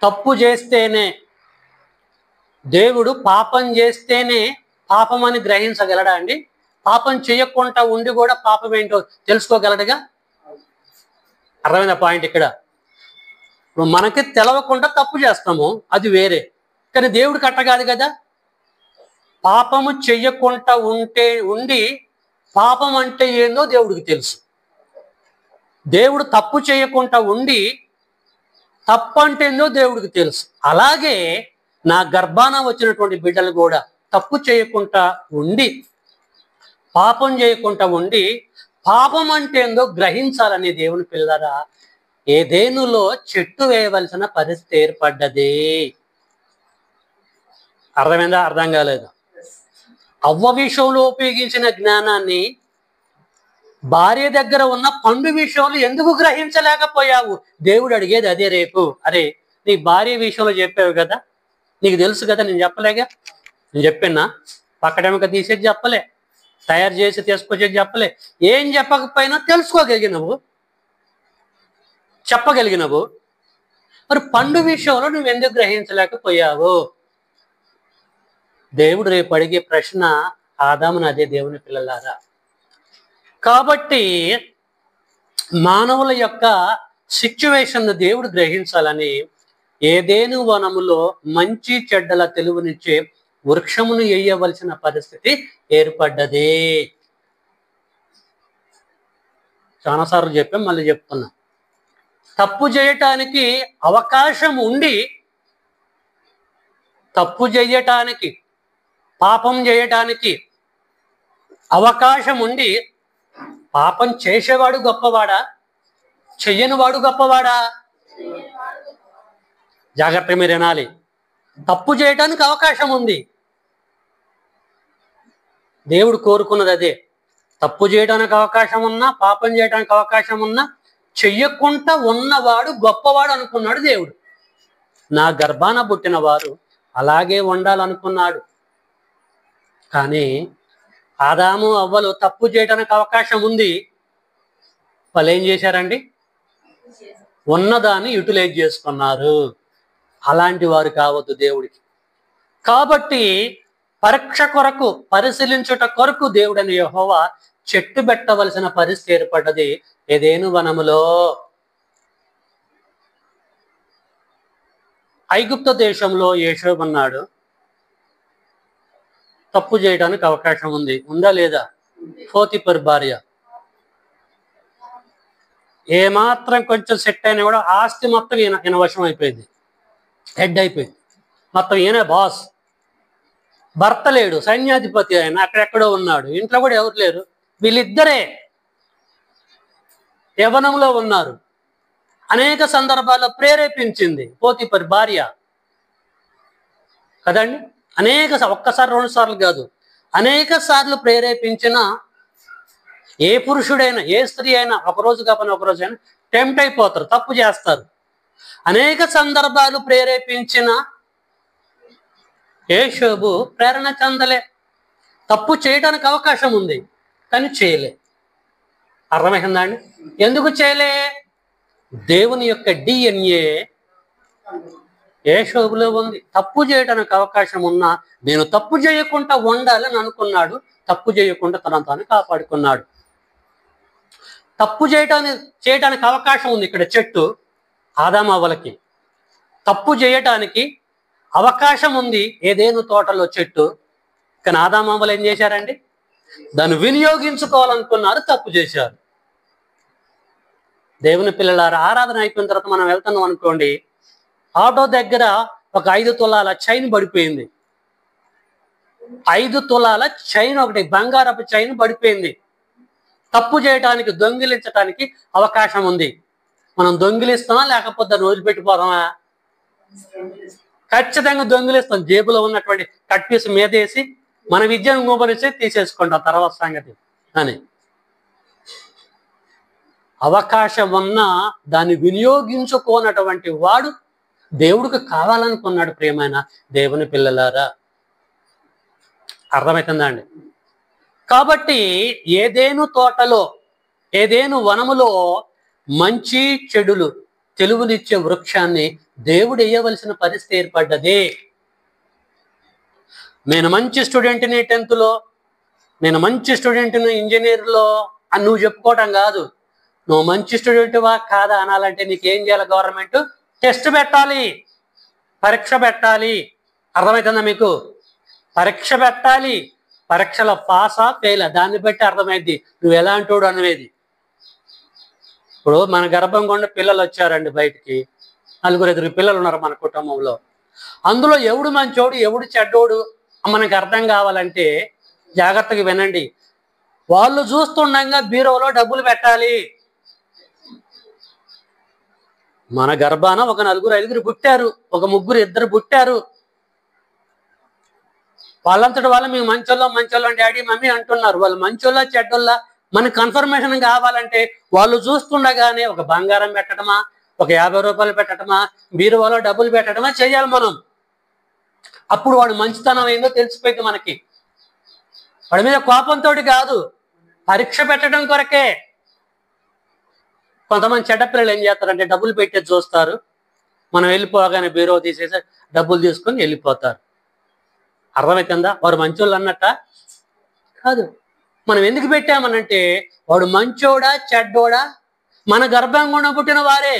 తప్పు చేస్తేనే, దేవుడు పాపం చేస్తేనే పాపం అని గ్రహించగలడా అండి? పాపం చేయకుండా ఉండి కూడా పాపం ఏంటో తెలుసుకోగలడుగా. అర్థమైన పాయింట్ ఇక్కడ. మనకి తెలవకుండా తప్పు చేస్తాము, అది వేరే. కానీ దేవుడు కట్టగాదు కదా. పాపము చెయ్యకుండా ఉండి పాపం అంటే ఏందో దేవుడికి తెలుసు. దేవుడు తప్పు చేయకుండా ఉండి తప్పు అంటే ఏందో దేవుడికి తెలుసు. అలాగే నా గర్భాన వచ్చినటువంటి బిడ్డలు కూడా తప్పు చేయకుండా ఉండి, పాపం చేయకుండా ఉండి, పాపం అంటే ఏందో గ్రహించాలని దేవుని పిల్లరా ఏదేనులో చెట్టు వేయవలసిన పరిస్థితి ఏర్పడ్డది. అర్థమైందా? అర్థం కాలేదు. అవ్వ విషయంలో ఉపయోగించిన జ్ఞానాన్ని భార్య దగ్గర ఉన్న పండు విషయంలో ఎందుకు గ్రహించలేకపోయావు? దేవుడు అడిగేది అదే రేపు. అరే, నీ భార్య విషయంలో చెప్పావు కదా, నీకు తెలుసు కదా, నేను చెప్పలేగా. నేను చెప్పినా పక్కడెమక తీసేది చెప్పలే, తయారు చేసి తీసుకొచ్చేది చెప్పలే. ఏం చెప్పకపోయినా తెలుసుకోగలిగినవు, చెప్పగలిగినవు. మరి పండు విషయంలో నువ్వు ఎందుకు గ్రహించలేకపోయావు? దేవుడు రేపు అడిగే ప్రశ్న ఆదామును అదే దేవుని పిల్లలారా. కాబట్టి మానవుల యొక్క సిచ్యువేషన్ దేవుడు గ్రహించాలని ఏదేను వనములో మంచి చెడ్డల తెలుగునిచ్చే వృక్షమును వేయవలసిన పరిస్థితి ఏర్పడ్డది. చాలాసార్లు చెప్పాం, మళ్ళీ చెప్తున్నా. తప్పు చేయటానికి అవకాశం ఉండి, తప్పు చేయటానికి, పాపం చేయటానికి అవకాశం ఉండి పాపం చేసేవాడు గొప్పవాడా, చెయ్యని వాడు గొప్పవాడా? జాగ్రత్త మీరు వినాలి. తప్పు చేయటానికి అవకాశం ఉంది. దేవుడు కోరుకున్నది అదే. తప్పు చేయడానికి అవకాశం ఉన్నా, పాపం చేయడానికి అవకాశం ఉన్నా, చెయ్యకుండా ఉన్నవాడు గొప్పవాడు అనుకున్నాడు దేవుడు. నా గర్భాన పుట్టిన వారు అలాగే ఉండాలనుకున్నాడు. కానీ ఆదాము అవ్వలు తప్పు చేయడానికి అవకాశం ఉంది, వాళ్ళు ఏం చేశారండి? ఉన్నదాన్ని యూటిలైజ్ చేసుకున్నారు. అలాంటి వారు కావద్దు దేవుడికి. కాబట్టి పరీక్ష కొరకు, పరిశీలించుట కొరకు దేవుడని యెహోవా చెట్టు పెట్టవలసిన పరిస్థితి ఏర్పడ్డది ఏదేను వనములో. ఐగుప్తు దేశంలో యోసేపు అన్నాడు, తప్పు చేయడానికి అవకాశం ఉంది. ఉందా లేదా? పోతిఫర్ భార్య ఏమాత్రం కొంచెం సెట్ అయినా కూడా ఆస్తి మొత్తం ఈయన వశం అయిపోయింది, హెడ్ అయిపోయింది. మొత్తం ఈయన బాస్. భర్త లేడు, సైన్యాధిపతి ఆయన అక్కడెక్కడో ఉన్నాడు, ఇంట్లో కూడా ఎవరు లేరు. వీళ్ళిద్దరే యవ్వనంలో ఉన్నారు. అనేక సందర్భాల్లో ప్రేరేపించింది పోతిఫర్ భార్య కదండి. ఒక్కసారి 2 సార్లు కాదు, అనేక సార్లు ప్రేరేపించిన ఏ పురుషుడైనా, ఏ స్త్రీ అయినా ఒకరోజు కాకపోయినా ఒకరోజైనా టెంప్ట్ అయిపోతారు, తప్పు చేస్తారు. అనేక సందర్భాలు ప్రేరేపించిన యోసేపు ప్రేరణ చెందలే. తప్పు చేయడానికి అవకాశం ఉంది కానీ చేయలే. అర్థమైందా అండి? ఎందుకు చేయలే? దేవుని యొక్క DNA యోసేపులో ఉంది. తప్పు చేయడానికి అవకాశం ఉన్నా నేను తప్పు చేయకుండా ఉండాలని అనుకున్నాడు. తప్పు చేయకుండా తనను తాను కాపాడుకున్నాడు. తప్పు చేయటానికి అవకాశం ఉంది. ఇక్కడ చెట్టు ఆదాము అవ్వలకి తప్పు చేయటానికి అవకాశం ఉంది ఏదేను తోటలో చెట్టు. కానీ ఆదాము అవ్వలు ఏం చేశారండి? దాన్ని వినియోగించుకోవాలనుకున్నారు, తప్పు చేశారు. దేవుని పిల్లలారా, ఆరాధన అయిపోయిన తర్వాత మనం వెళ్తున్నాం అనుకోండి, ఆటో దగ్గర ఒక 5 తులాల చైన్ పడిపోయింది. 5 తులాల చైన్, ఒకటి బంగారపు చైన్ పడిపోయింది. తప్పు చేయటానికి, దొంగిలించటానికి అవకాశం ఉంది. మనం దొంగిలిస్తామా లేకపోతే దాన్ని వదిలిపెట్టిపోదామా? ఖచ్చితంగా దొంగిలిస్తాం. జేబులో ఉన్నటువంటి కట్ పీస్ మీదేసి మన విద్యను గోపరిస్తే తీసేసుకుంటాం, తర్వాత సంగతి అని. అవకాశం ఉన్నా దాన్ని వినియోగించుకోనటువంటి వాడు దేవుడికి కావాలనుకున్నాడు. ప్రియమైన దేవుని పిల్లలారా, అర్థమవుతుందా అండి? కాబట్టి ఏదేను తోటలో, ఏదేను వనములో మంచి చెడులు తెలుగునిచ్చే వృక్షాన్ని దేవుడు వేయవలసిన పరిస్థితి ఏర్పడ్డది. నేను మంచి స్టూడెంట్ని 10th, నేను మంచి స్టూడెంట్ని ఇంజనీర్లో అని నువ్వు చెప్పుకోవటం కాదు. నువ్వు మంచి స్టూడెంట్వా కాదా అనాలంటే నీకేం చేయాలి? గవర్నమెంట్ టెస్ట్ పెట్టాలి, పరీక్ష పెట్టాలి. అర్థమవుతుందా మీకు? పరీక్ష పెట్టాలి. పరీక్షలో పాసా ఫెయిలా దాన్ని బట్టి అర్థమైంది నువ్వు ఎలాంటోడు అనేది. ఇప్పుడు మన గర్భం గుండా పిల్లలు వచ్చారండి బయటికి, 4-5 పిల్లలు ఉన్నారు మన కుటుంబంలో. అందులో ఎవడు మంచోడు, ఎవడు చెడ్డోడు మనకు అర్థం కావాలంటే జాగ్రత్తగా వినండి. వాళ్ళు చూస్తుండగా బీరోలో డబ్బులు పెట్టాలి. మన గర్భాన ఒక 4-5 పుట్టారు, ఒక 3-2 పుట్టారు. వాళ్ళంతటి వాళ్ళు మేము మంచోళ్ళం డాడీ మమ్మీ అంటున్నారు. వాళ్ళు మంచోళ్ళ చెడ్డోళ్ళ మనకు కన్ఫర్మేషన్ కావాలంటే వాళ్ళు చూస్తుండగానే ఒక బంగారం పెట్టడమా, ఒక 50 రూపాయలు పెట్టడమా, బీరువాలో డబ్బులు పెట్టడమా చేయాలి మనం. అప్పుడు వాడు మంచితనం ఏందో తెలిసిపోయింది మనకి. వాడి మీద కోపంతో కాదు, పరీక్ష పెట్టడం కొరకే. కొంతమంది చెడ్డపిల్లలు ఏం చేస్తారంటే డబ్బులు పెట్టేది చూస్తారు, మనం వెళ్ళిపోగానే బీరో తీసేసి డబ్బులు తీసుకొని వెళ్ళిపోతారు. అర్థమవుతుందా? వారు మంచోళ్ళు అన్నట్ట కాదు. మనం ఎందుకు పెట్టామనంటే వాడు మంచోడా చెడ్డోడా మన గర్భంగుండా పుట్టిన వారే.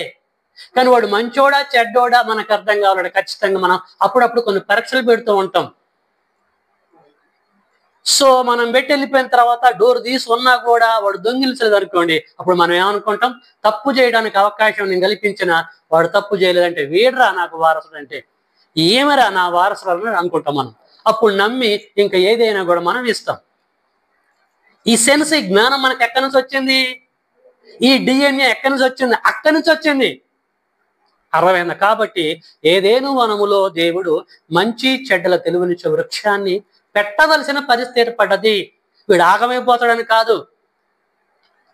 కానీ వాడు మంచోడా చెడ్డోడా మనకు అర్థం కావాలంటే ఖచ్చితంగా మనం అప్పుడప్పుడు కొన్ని పరీక్షలు పెడుతూ ఉంటాం. సో మనం పెట్టి వెళ్ళిపోయిన తర్వాత డోర్ తీసి ఉన్నా కూడా వాడు దొంగిలించలేదు అనుకోండి, అప్పుడు మనం ఏమనుకుంటాం, తప్పు చేయడానికి అవకాశం నేను కల్పించిన వాడు తప్పు చేయలేదంటే వీడరా నాకు వారసుడు, అంటే ఏమరా నా వారసుడు అనుకుంటాం మనం. అప్పుడు నమ్మి ఇంకా ఏదైనా కూడా మనం ఇస్తాం. ఈ సెన్స్, ఈ జ్ఞానం మనకి ఎక్కడి నుంచి వచ్చింది? ఈ డిఎన్ఏ ఎక్కడి నుంచి వచ్చింది? అక్కడి నుంచి వచ్చింది. అర్థమైంది? కాబట్టి ఏదేను వనములో దేవుడు మంచి చెడ్డల తెలివినిచ్చే వృక్షాన్ని పెట్టవలసిన పరిస్థితి ఏర్పడ్డది. వీడు ఆగమైపోతాడని కాదు.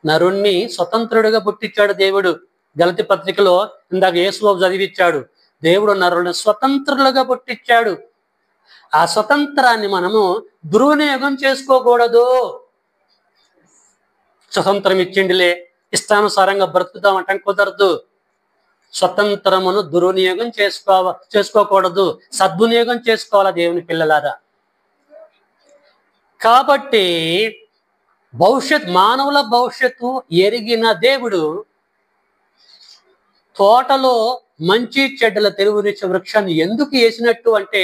నరుణ్ణి స్వతంత్రుడిగా పుట్టించాడు దేవుడు. గలతి పత్రికలో ఇందాక యేసుబాబు చదివిచ్చాడు. దేవుడు నరుణ్ణి స్వతంత్రులుగా పుట్టించాడు. ఆ స్వతంత్రాన్ని మనము దుర్వినియోగం చేసుకోకూడదు. స్వతంత్రం ఇచ్చిండిలే, ఇష్టానుసారంగా బ్రతుకుతామంటాం కుదరదు. స్వతంత్రమును దుర్వినియోగం చేసుకోకూడదు, సద్వినియోగం చేసుకోవాలా దేవుని పిల్లలారా. కాబట్టి మానవుల భవిష్యత్తు ఎరిగిన దేవుడు తోటలో మంచి చెడ్డల తెలివినిచ్చే వృక్షాన్ని ఎందుకు వేసినట్టు అంటే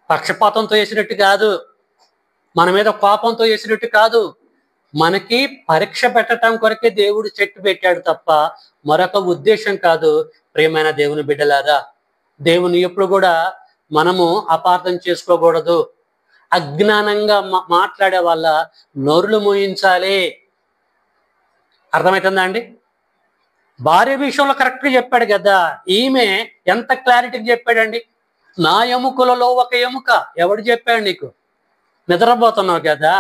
పక్షపాతంతో వేసినట్టు కాదు, మన మీద కోపంతో వేసినట్టు కాదు. మనకి పరీక్ష పెట్టడం కొరకే దేవుడు చెట్టు పెట్టాడు తప్ప మరొక ఉద్దేశం కాదు. ప్రియమైన దేవుని బిడ్డలారా, దేవుని ఎప్పుడు కూడా మనము అపార్థం చేసుకోకూడదు. అజ్ఞానంగా మాట్లాడే వాళ్ళ నోరులు మూయించాలి. అర్థమవుతుందా అండి? భార్య విషయంలో కరెక్ట్గా చెప్పాడు కదా. ఈమె ఎంత క్లారిటీగా చెప్పాడండి. నా ఎముకలలో ఒక ఎముక, ఎవడు చెప్పాడు నీకు? నిద్రపోతున్నావు కదా.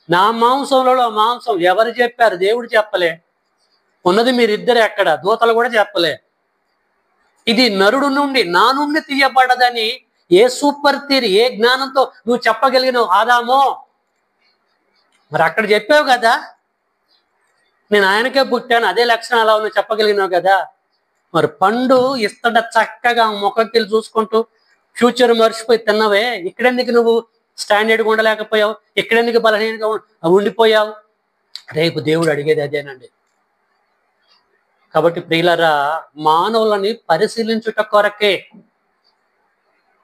నా మాంసంలో మాంసం, ఎవరు చెప్పారు? దేవుడు చెప్పలే. ఉన్నది మీరిద్దరు, ఎక్కడ దూతలు కూడా చెప్పలే. ఇది నరుడు నుండి, నా నుండి తీయబడ్డదని ఏ సూపర్ థియరీ, ఏ జ్ఞానంతో నువ్వు చెప్పగలిగినావు ఆదామో? మరి అక్కడ చెప్పావు కదా, నేను ఆయనకే పుట్టాను, అదే లక్షణం అలా నువ్వు చెప్పగలిగినావు కదా. మరి పండు ఇస్తడ చక్కగా మొక్కకెళ్ళి చూసుకుంటూ ఫ్యూచర్ మర్చిపోయి తిన్నవే, ఇక్కడెందుకు నువ్వు స్టాండర్డ్గా ఉండలేకపోయావు? ఇక్కడెందుకు బలహీనంగా ఉండిపోయావు? రేపు దేవుడు అడిగేది అదేనండి. కాబట్టి ప్రియులరా, మానవులని పరిశీలించుట కొరకే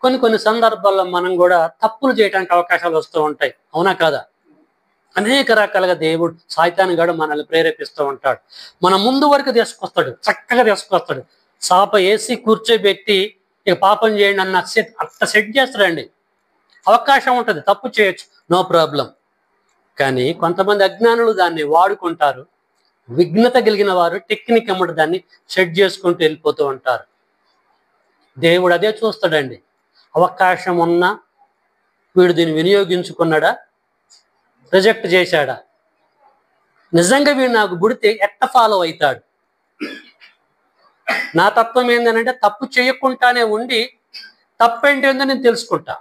కొన్ని సందర్భాల్లో మనం కూడా తప్పులు చేయడానికి అవకాశాలు వస్తూ ఉంటాయి. అవునా కాదా? అనేక రకాలుగా దేవుడు సాయితాను కూడా మనల్ని ప్రేరేపిస్తూ ఉంటాడు. మన ముందు వరకు తీసుకొస్తాడు, చక్కగా తీసుకొస్తాడు. సాప వేసి కూర్చోబెట్టి ఇక పాపం చేయండి అన్న సెట్ చేస్తాడండి. అవకాశం ఉంటుంది, తప్పు చేయొచ్చు, నో ప్రాబ్లం. కానీ కొంతమంది అజ్ఞానులు దాన్ని వాడుకుంటారు. విఘ్నత కలిగిన వారు టెక్నిక్ అమ్మటి దాన్ని సెట్ చేసుకుంటూ వెళ్ళిపోతూ ఉంటారు. దేవుడు అదే చూస్తాడండి. అవకాశం ఉన్నా వీడు దీన్ని వినియోగించుకున్నాడా, రిజెక్ట్ చేశాడా? నిజంగా వీడు నాకు గుడితే ఎట్ట ఫాలో అవుతాడు? నా తత్వం ఏంటంటే తప్పు చేయకుండానే ఉండి తప్పేంటేందో నేను తెలుసుకుంటా.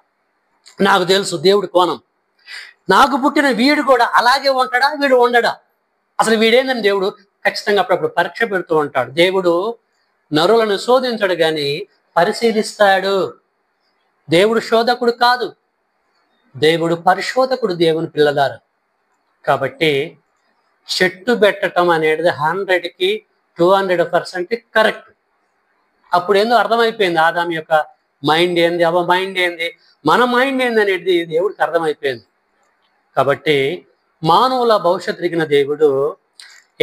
నాకు తెలుసు దేవుడి కోణం. నాకు పుట్టిన వీడు కూడా అలాగే ఉంటాడా, వీడు ఉండడా, అసలు వీడేందని దేవుడు ఖచ్చితంగా అప్పుడప్పుడు పరీక్ష పెడుతూ ఉంటాడు. దేవుడు నరులను శోధించడు కానీ పరిశీలిస్తాడు. దేవుడు శోధకుడు కాదు, దేవుడు పరిశోధకుడు. దేవుని పిల్లలారు. కాబట్టి చెట్టు పెట్టడం అనేది 100కి 200% కరెక్ట్. అప్పుడు ఏందో అర్థమైపోయింది ఆదాం యొక్క మైండ్ ఏంది, అవ మైండ్ ఏంది, మన మైండ్ ఏంది అనేది దేవుడికి అర్థమైపోయింది. కాబట్టి మానవుల భవిష్యత్తు ఎరిగిన దేవుడు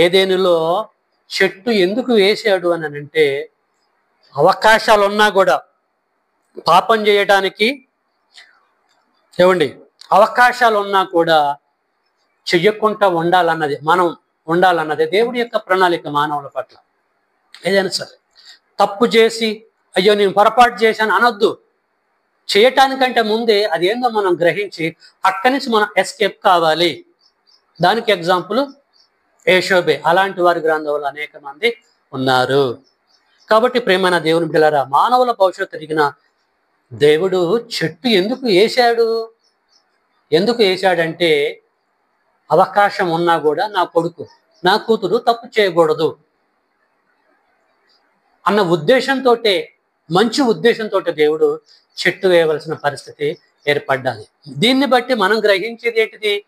ఏదేనులో చెట్టు ఎందుకు వేసాడు అని అంటే, అవకాశాలు ఉన్నా కూడా పాపం చేయడానికి అవకాశాలు ఉన్నా కూడా చెయ్యకుండా ఉండాలన్నదే దేవుడి యొక్క ప్రణాళిక మానవుల పట్ల. ఏదైనా సరే తప్పు చేసి అయ్యో నేను పొరపాటు చేశాను అనొద్దు. చేయటానికంటే ముందే అదేందో మనం గ్రహించి అక్కడి నుంచి మనం ఎస్కేప్ కావాలి. దానికి ఎగ్జాంపుల్ యేషోబే. అలాంటి వారి గ్రంథంలో అనేక మంది ఉన్నారు. కాబట్టి ప్రేమైన దేవుని బిడ్డలారా, మానవుల భవిష్యత్తు ఎరిగిన దేవుడు చెట్టు ఎందుకు వేశాడంటే అవకాశం ఉన్నా కూడా నా కొడుకు, నా కూతురు తప్పు చేయకూడదు అన్న ఉద్దేశంతో, మంచి ఉద్దేశంతో దేవుడు చెట్టు వేయవలసిన పరిస్థితి ఏర్పడ్డాలి. దీన్ని బట్టి మనం గ్రహించేది ఏంటిది?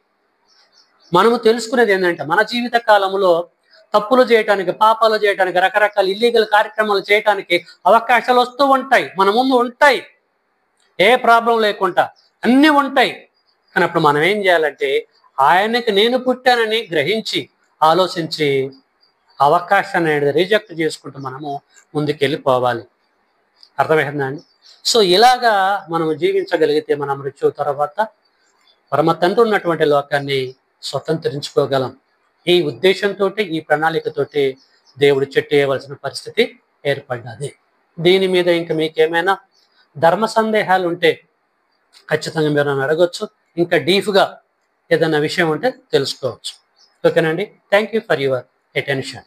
మనము తెలుసుకునేది ఏంటంటే మన జీవిత కాలంలో తప్పులు చేయటానికి, పాపాలు చేయటానికి, రకరకాల ఇల్లీగల్ కార్యక్రమాలు చేయటానికి అవకాశాలు వస్తూ ఉంటాయి, మన ముందు ఉంటాయి, ఏ ప్రాబ్లం లేకుండా అన్నీ ఉంటాయి. కానీ అప్పుడు మనం ఏం చేయాలంటే ఆయనకి నేను పుట్టానని గ్రహించి ఆలోచించి అవకాశాన్ని అనేది రిజెక్ట్ చేసుకుంటూ మనము ముందుకెళ్ళిపోవాలి. అర్థమైందా అండి? సో ఇలాగా మనము జీవించగలిగితే మన మృత్యు తర్వాత పరమ తండ్రి ఉన్నటువంటి లోకాన్ని స్వతంత్రించుకోగలం. ఈ ఉద్దేశంతో, ఈ ప్రణాళికతోటి దేవుడు చెట్టు వేయవలసిన పరిస్థితి ఏర్పడ్డది. దీని మీద ఇంకా మీకేమైనా ధర్మ సందేహాలు ఉంటే ఖచ్చితంగా మీరు నన్ను అడగొచ్చు. ఇంకా డీప్గా ఏదైనా విషయం ఉంటే తెలుసుకోవచ్చు. ఓకేనండి. Thank you for your attention.